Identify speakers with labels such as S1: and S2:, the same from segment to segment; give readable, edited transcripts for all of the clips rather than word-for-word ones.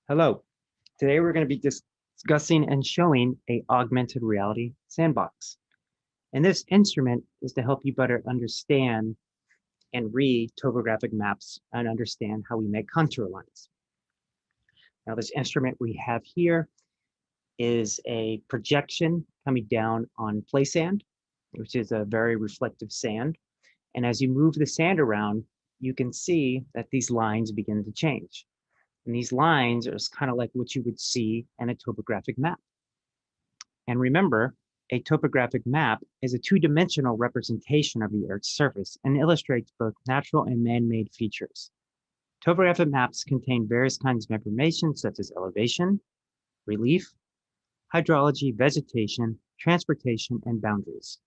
S1: Hello. Today we're going to be discussing and showing a augmented reality sandbox. And this instrument is to help you better understand and read topographic maps and understand how we make contour lines. Now this instrument we have here is a projection coming down on play sand, which is a very reflective sand. And as you move the sand around, you can see that these lines begin to change. And these lines are kind of like what you would see in a topographic map. And remember, a topographic map is a two-dimensional representation of the Earth's surface and illustrates both natural and man-made features. Topographic maps contain various kinds of information such as elevation, relief, hydrology, vegetation, transportation, and boundaries.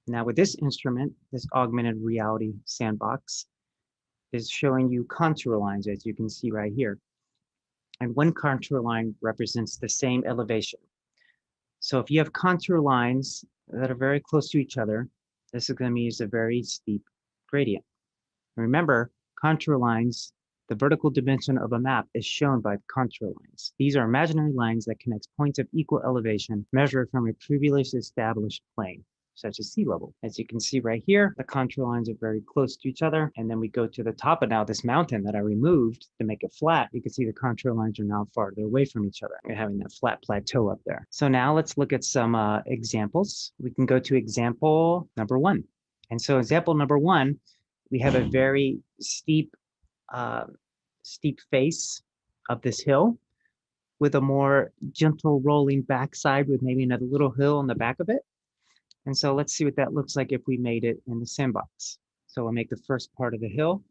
S1: Now with this instrument, this augmented reality sandbox is showing you contour lines, as you can see right here. And one contour line represents the same elevation. So if you have contour lines that are very close to each other, this is going to mean it's a very steep gradient. Remember, contour lines, the vertical dimension of a map is shown by contour lines. These are imaginary lines that connect points of equal elevation measured from a previously established plane, such as sea level. As you can see right here, the contour lines are very close to each other. And then we go to the top of now this mountain that I removed to make it flat. You can see the contour lines are now farther away from each other. We're having that flat plateau up there. So now let's look at some examples. We can go to example number 1. And so example number 1, we have a very steep face of this hill with a more gentle rolling backside with maybe another little hill on the back of it. And so let's see what that looks like if we made it in the sandbox. So we'll make the first part of the hill,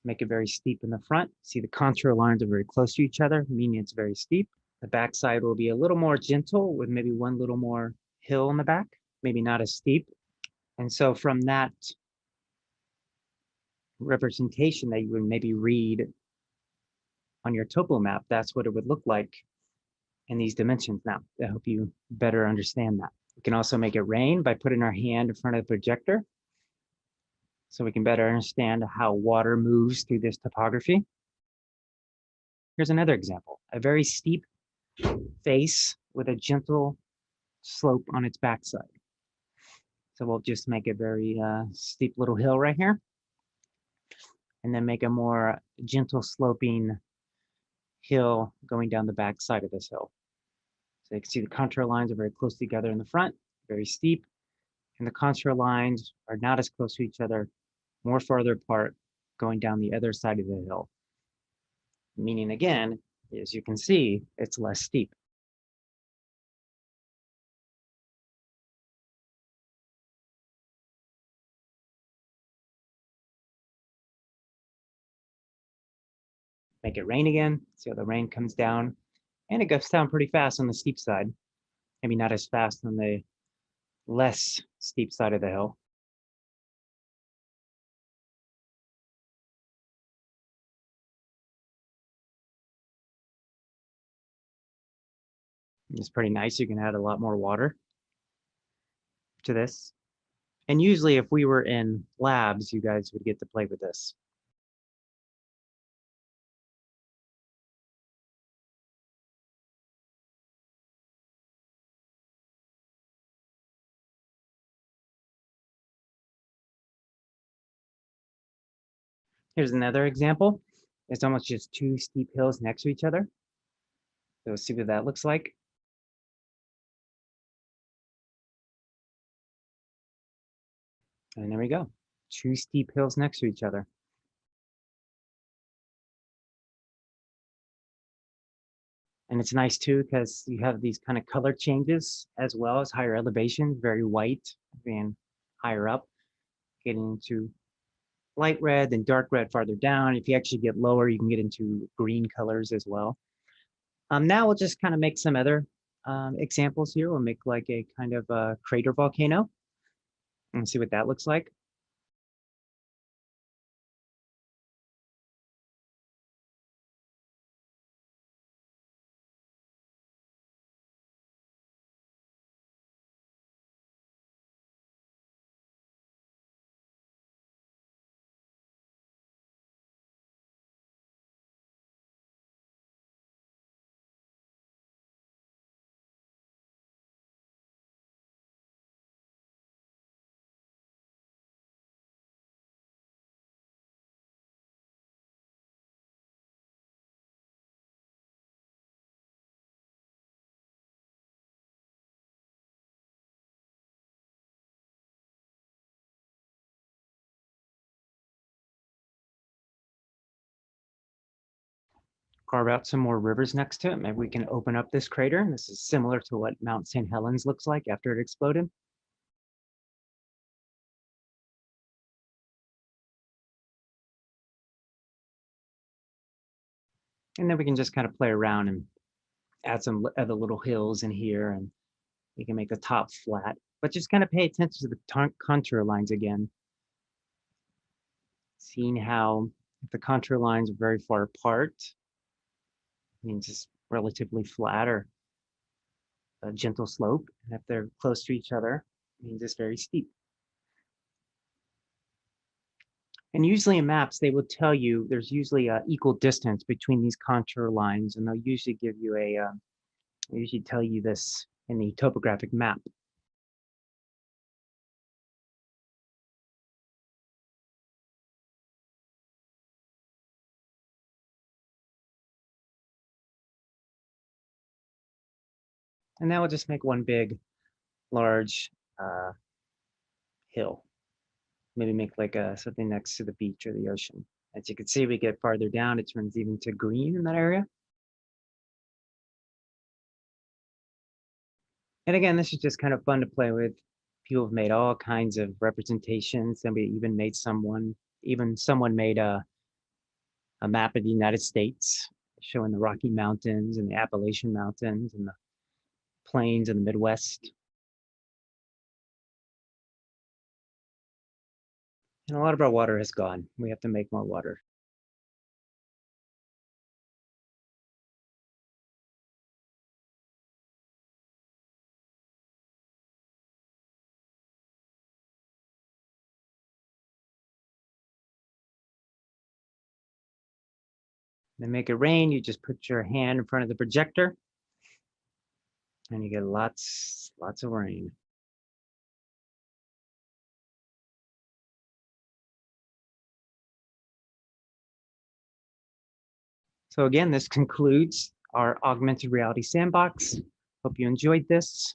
S1: make it very steep in the front. See the contour lines are very close to each other, meaning it's very steep. The backside will be a little more gentle with maybe one little more hill in the back, maybe not as steep. And so from that representation that you would maybe read on your topo map, that's what it would look like in these dimensions now to help you better understand that. We can also make it rain by putting our hand in front of the projector so we can better understand how water moves through this topography. Here's another example, a very steep face with a gentle slope on its backside. So we'll just make a very steep little hill right here, and then make a more gentle sloping hill going down the backside of this hill. So you can see the contour lines are very close together in the front, very steep, and the contour lines are not as close to each other, more farther apart, going down the other side of the hill. Meaning again, as you can see, it's less steep. Make it rain again. See how the rain comes down, and it goes down pretty fast on the steep side. Maybe not as fast on the less steep side of the hill. It's pretty nice. You can add a lot more water to this. And usually if we were in labs, you guys would get to play with this. Here's another example. It's almost just two steep hills next to each other. So let's see what that looks like. And there we go. Two steep hills next to each other. And it's nice too, because you have these kind of color changes as well as higher elevation, very white, being higher up, getting into light red, then dark red farther down. If you actually get lower, you can get into green colors as well. Now we'll just kind of make some other examples here. We'll make like a kind of a crater volcano and see what that looks like. carve out some more rivers next to it. Maybe we can open up this crater. This is similar to what Mount St. Helens looks like after it exploded. And then we can just kind of play around and add some other little hills in here, and we can make the top flat, but just kind of pay attention to the contour lines again. Seeing how if the contour lines are very far apart, it means it's relatively flat or a gentle slope. And if they're close to each other, it means it's very steep. And usually in maps, they will tell you there's usually an equal distance between these contour lines, and they'll usually give you they usually tell you this in the topographic map. And now we'll just make one big, large hill. Maybe make like something next to the beach or the ocean. As you can see, we get farther down, it turns even to green in that area. And again, this is just kind of fun to play with. People have made all kinds of representations, and we even made someone made a map of the United States showing the Rocky Mountains and the Appalachian Mountains and the plains in the Midwest. And a lot of our water has gone. We have to make more water. To make it rain, you just put your hand in front of the projector and you get lots of rain. So again, this concludes our augmented reality sandbox. Hope you enjoyed this.